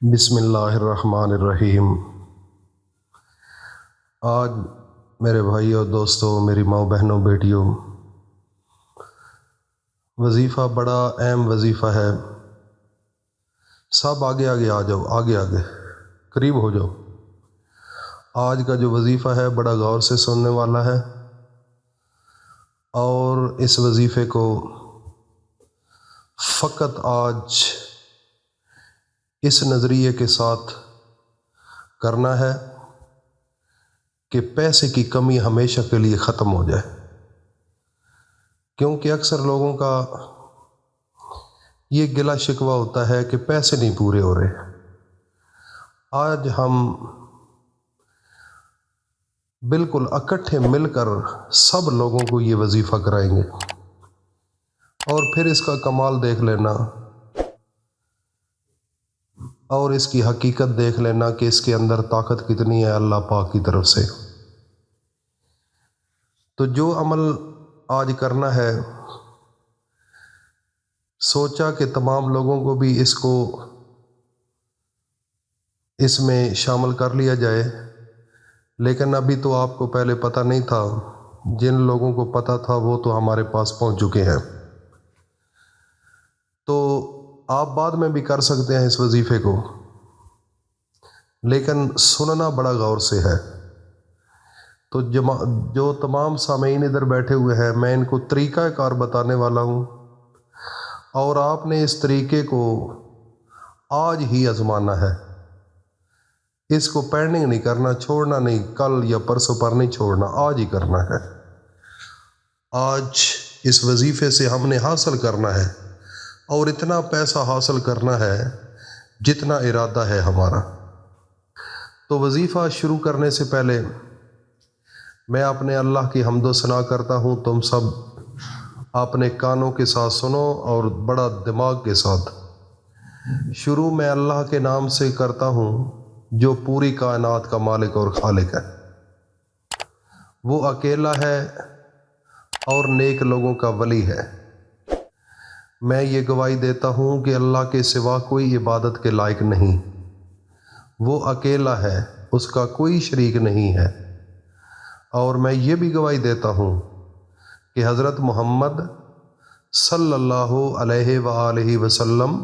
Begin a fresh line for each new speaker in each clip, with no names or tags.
بسم اللہ الرحمن الرحیم۔ آج میرے بھائیوں، دوستوں، میری ماؤں، بہنوں، بیٹیوں، وظیفہ بڑا اہم وظیفہ ہے۔ سب آگے آگے آ جاؤ، آگے آگے قریب ہو جاؤ۔ آج کا جو وظیفہ ہے بڑا غور سے سننے والا ہے، اور اس وظیفے کو فقط آج اس نظریے کے ساتھ کرنا ہے کہ پیسے کی کمی ہمیشہ کے لیے ختم ہو جائے، کیونکہ اکثر لوگوں کا یہ گلہ شکوہ ہوتا ہے کہ پیسے نہیں پورے ہو رہے۔ آج ہم بالکل اکٹھے مل کر سب لوگوں کو یہ وظیفہ کرائیں گے، اور پھر اس کا کمال دیکھ لینا اور اس کی حقیقت دیکھ لینا کہ اس کے اندر طاقت کتنی ہے اللہ پاک کی طرف سے۔ تو جو عمل آج کرنا ہے، سوچا کہ تمام لوگوں کو بھی اس میں شامل کر لیا جائے، لیکن ابھی تو آپ کو پہلے پتہ نہیں تھا۔ جن لوگوں کو پتہ تھا وہ تو ہمارے پاس پہنچ چکے ہیں، تو آپ بعد میں بھی کر سکتے ہیں اس وظیفے کو، لیکن سننا بڑا غور سے ہے۔ تو جو تمام سامعین ادھر بیٹھے ہوئے ہیں، میں ان کو طریقہ کار بتانے والا ہوں، اور آپ نے اس طریقے کو آج ہی آزمانا ہے۔ اس کو پینڈنگ نہیں کرنا، چھوڑنا نہیں، کل یا پرسوں پر نہیں چھوڑنا، آج ہی کرنا ہے۔ آج اس وظیفے سے ہم نے حاصل کرنا ہے، اور اتنا پیسہ حاصل کرنا ہے جتنا ارادہ ہے ہمارا۔ تو وظیفہ شروع کرنے سے پہلے میں اپنے اللہ کی حمد و ثنا کرتا ہوں۔ تم سب اپنے کانوں کے ساتھ سنو اور بڑا دماغ کے ساتھ۔ شروع میں اللہ کے نام سے کرتا ہوں جو پوری کائنات کا مالک اور خالق ہے۔ وہ اکیلا ہے اور نیک لوگوں کا ولی ہے۔ میں یہ گواہی دیتا ہوں کہ اللہ کے سوا کوئی عبادت کے لائق نہیں۔ وہ اکیلا ہے، اس کا کوئی شریک نہیں ہے۔ اور میں یہ بھی گواہی دیتا ہوں کہ حضرت محمد صلی اللہ علیہ وآلہ وسلم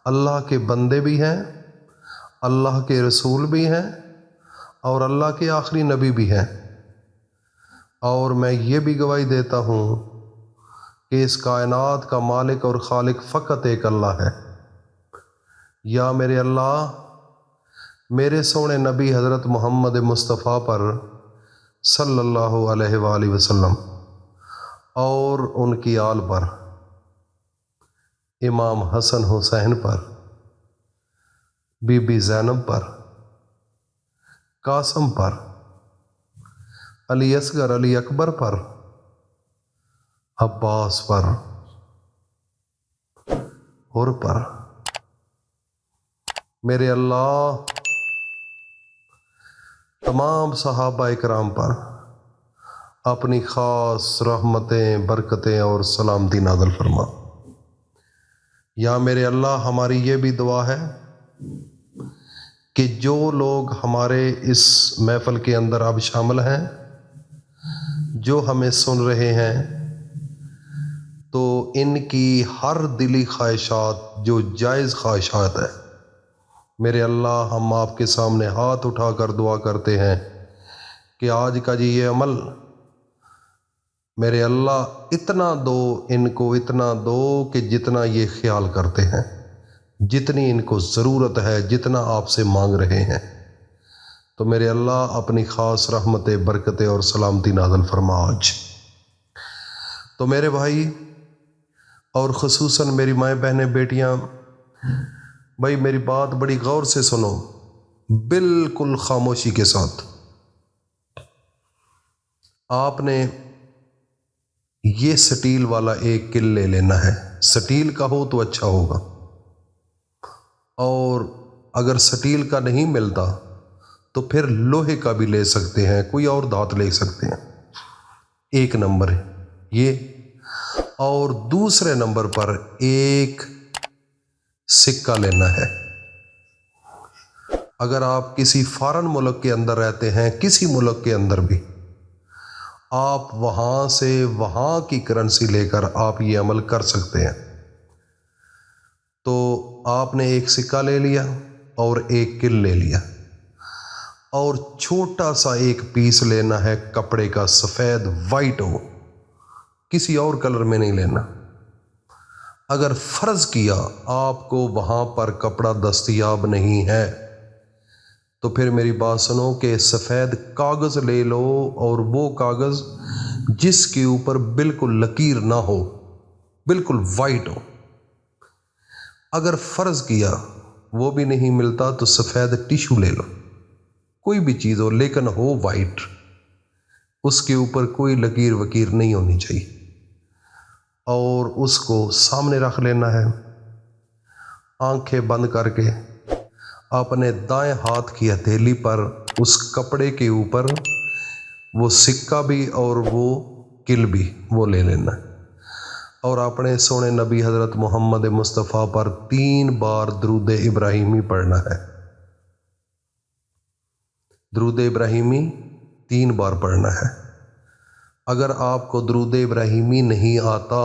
اللہ کے بندے بھی ہیں، اللہ کے رسول بھی ہیں، اور اللہ کے آخری نبی بھی ہیں۔ اور میں یہ بھی گواہی دیتا ہوں کہ اس کائنات کا مالک اور خالق فقط ایک اللہ ہے۔ یا میرے اللہ میرے سونے نبی حضرت محمد مصطفیٰ پر صلی اللہ علیہ وآلہ وسلم اور ان کی آل پر، امام حسن حسین پر، بی بی زینب پر، قاسم پر، علی اصغر، علی اکبر پر، عباس پر اور پر، میرے اللہ تمام صحابہ اکرام پر اپنی خاص رحمتیں، برکتیں اور سلامتی نازل فرما۔ یا میرے اللہ ہماری یہ بھی دعا ہے کہ جو لوگ ہمارے اس محفل کے اندر اب شامل ہیں، جو ہمیں سن رہے ہیں، تو ان کی ہر دلی خواہشات جو جائز خواہشات ہے، میرے اللہ ہم آپ کے سامنے ہاتھ اٹھا کر دعا کرتے ہیں کہ آج کا یہ عمل میرے اللہ اتنا دو، ان کو اتنا دو کہ جتنا یہ خیال کرتے ہیں، جتنی ان کو ضرورت ہے، جتنا آپ سے مانگ رہے ہیں۔ تو میرے اللہ اپنی خاص رحمتیں، برکتیں اور سلامتی نازل فرما آج۔ تو میرے بھائی اور خصوصاً میری مائیں، بہنیں، بیٹیاں، بھائی میری بات بڑی غور سے سنو، بالکل خاموشی کے ساتھ۔ آپ نے یہ سٹیل والا ایک کل لے لینا ہے۔ سٹیل کا ہو تو اچھا ہوگا، اور اگر سٹیل کا نہیں ملتا تو پھر لوہے کا بھی لے سکتے ہیں، کوئی اور دھات لے سکتے ہیں۔ ایک نمبر ہے یہ، اور دوسرے نمبر پر ایک سکہ لینا ہے۔ اگر آپ کسی فارن ملک کے اندر رہتے ہیں، کسی ملک کے اندر بھی، آپ وہاں سے وہاں کی کرنسی لے کر آپ یہ عمل کر سکتے ہیں۔ تو آپ نے ایک سکہ لے لیا اور ایک کل لے لیا، اور چھوٹا سا ایک پیس لینا ہے کپڑے کا، سفید وائٹ ہو، کسی اور کلر میں نہیں لینا۔ اگر فرض کیا آپ کو وہاں پر کپڑا دستیاب نہیں ہے تو پھر میری بات سنو کہ سفید کاغذ لے لو، اور وہ کاغذ جس کے اوپر بالکل لکیر نہ ہو، بالکل وائٹ ہو۔ اگر فرض کیا وہ بھی نہیں ملتا تو سفید ٹیشو لے لو، کوئی بھی چیز ہو لیکن ہو وائٹ، اس کے اوپر کوئی لکیر وکیر نہیں ہونی چاہیے، اور اس کو سامنے رکھ لینا ہے۔ آنکھیں بند کر کے اپنے دائیں ہاتھ کی ہتھیلی پر اس کپڑے کے اوپر وہ سکہ بھی اور وہ کل بھی وہ لے لینا ہے، اور اپنے سونے نبی حضرت محمد مصطفیٰ پر 3 بار درود ابراہیمی پڑھنا ہے۔ درود ابراہیمی 3 بار پڑھنا ہے۔ اگر آپ کو درود ابراہیمی نہیں آتا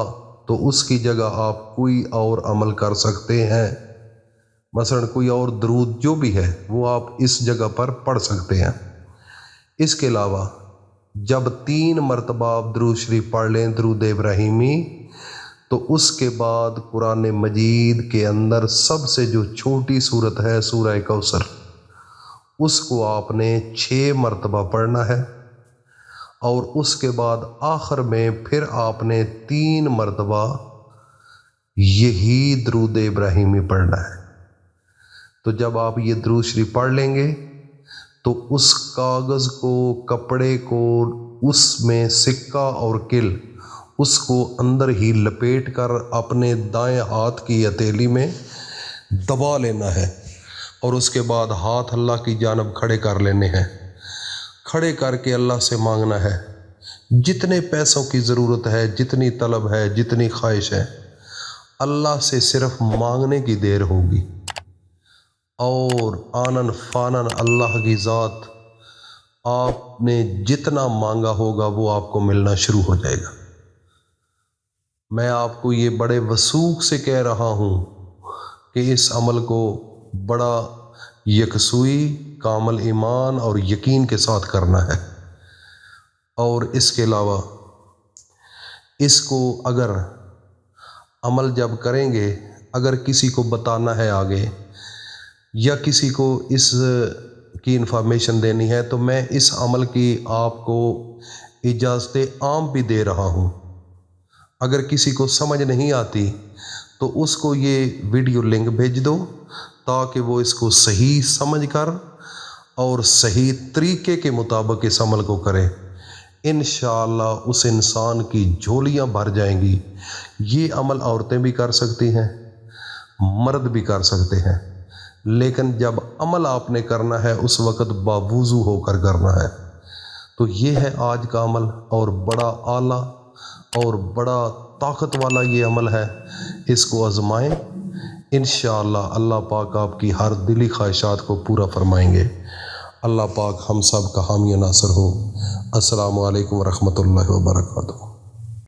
تو اس کی جگہ آپ کوئی اور عمل کر سکتے ہیں، مثلا کوئی اور درود جو بھی ہے وہ آپ اس جگہ پر پڑھ سکتے ہیں۔ اس کے علاوہ جب 3 مرتبہ آپ درود شریف پڑھ لیں درود ابراہیمی، تو اس کے بعد قرآن مجید کے اندر سب سے جو چھوٹی صورت ہے سورہ کوثر، اس کو آپ نے 6 مرتبہ پڑھنا ہے، اور اس کے بعد آخر میں پھر آپ نے 3 مرتبہ یہی درود ابراہیمی پڑھنا ہے۔ تو جب آپ یہ درود شریف پڑھ لیں گے تو اس کاغذ کو، کپڑے کو، اس میں سکہ اور کل، اس کو اندر ہی لپیٹ کر اپنے دائیں ہاتھ کی ہتھیلی میں دبا لینا ہے، اور اس کے بعد ہاتھ اللہ کی جانب کھڑے کر لینے ہیں۔ کھڑے کر کے اللہ سے مانگنا ہے، جتنے پیسوں کی ضرورت ہے، جتنی طلب ہے، جتنی خواہش ہے، اللہ سے صرف مانگنے کی دیر ہوگی، اور آنن فانن اللہ کی ذات آپ نے جتنا مانگا ہوگا وہ آپ کو ملنا شروع ہو جائے گا۔ میں آپ کو یہ بڑے وثوق سے کہہ رہا ہوں کہ اس عمل کو بڑا یکسوئی، کامل ایمان اور یقین کے ساتھ کرنا ہے۔ اور اس کے علاوہ اس کو اگر عمل جب کریں گے، اگر کسی کو بتانا ہے آگے یا کسی کو اس کی انفارمیشن دینی ہے، تو میں اس عمل کی آپ کو اجازت عام بھی دے رہا ہوں۔ اگر کسی کو سمجھ نہیں آتی تو اس کو یہ ویڈیو لنک بھیج دو، تاکہ وہ اس کو صحیح سمجھ کر اور صحیح طریقے کے مطابق اس عمل کو کرے۔ انشاءاللہ اس انسان کی جھولیاں بھر جائیں گی۔ یہ عمل عورتیں بھی کر سکتی ہیں، مرد بھی کر سکتے ہیں، لیکن جب عمل آپ نے کرنا ہے اس وقت باوضو ہو کر کرنا ہے۔ تو یہ ہے آج کا عمل، اور بڑا اعلیٰ اور بڑا طاقت والا یہ عمل ہے۔ اس کو آزمائیں، انشاءاللہ اللہ پاک آپ کی ہر دلی خواہشات کو پورا فرمائیں گے۔ اللہ پاک ہم سب کا حامی و ناصر ہو۔ السلام علیکم ورحمۃ اللہ وبرکاتہ۔